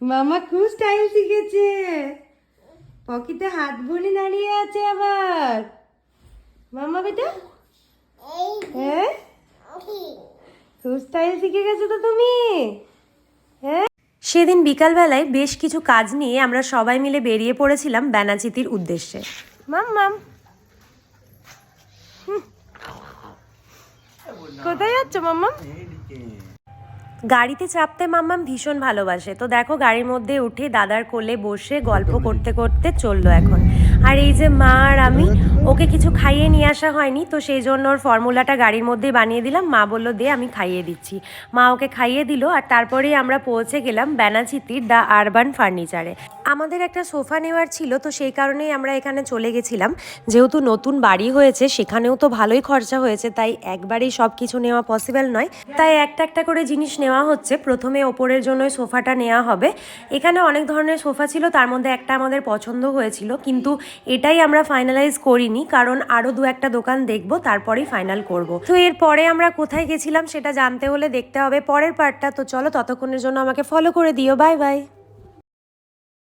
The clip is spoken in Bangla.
মামা খুব স্টাইল শিখেছে। পকেটে হাত ভরে দাঁড়িয়ে আছে আবার। মামা বেটা, হ্যাঁ খুব স্টাইল শিখে গেছো তো তুমি। হ্যাঁ, সেদিন বিকালবেলায় বেশ কিছু কাজ নিয়ে আমরা সবাই মিলে বেরিয়ে পড়েছিলাম বেনাচিতির উদ্দেশ্যে। মাম্মাম, কোথায় যাচ্ছ মাম্মাম? গাড়িতে চাপতে মাম্মাম ভীষণ ভালোবাসে, তো দেখো গাড়ির মধ্যে উঠে দাদার কোলে বসে গল্প করতে করতে চললো এখন। আর এই যে মা আর আমি, ওকে কিছু খাইয়ে নিয়ে আসা হয়নি, তো সেই জন্য ওর ফর্মুলাটা গাড়ির মধ্যেই বানিয়ে দিলাম। মা বললো দে আমি খাইয়ে দিচ্ছি। মা ওকে খাইয়ে দিল, আর তারপরেই আমরা পৌঁছে গেলাম বেনাচিতির দ্য আরবান ফার্নিচারে। আমাদের একটা সোফা নেওয়ার ছিল, তো সেই কারণেই আমরা এখানে চলে গেছিলাম। যেহেতু নতুন বাড়ি হয়েছে, সেখানেও তো ভালোই খরচা হয়েছে, তাই একবারেই সব কিছু নেওয়া পসিবল নয়, তাই একটা একটা করে জিনিস নেওয়া হচ্ছে। প্রথমে ওপরের জন্য সোফাটা নেওয়া হবে। এখানে অনেক ধরনের সোফা ছিল, তার মধ্যে একটা আমাদের পছন্দ হয়েছিল, কিন্তু এটাই আমরা ফাইনালাইজ করিনি, কারণ আরও দু একটা দোকান দেখবো, তারপরেই ফাইনাল করব। তো এরপরে আমরা কোথায় গেছিলাম সেটা জানতে হলে দেখতে হবে পরের পার্টটা। তো চলো, ততক্ষণের জন্য আমাকে ফলো করে দিও। Bye bye.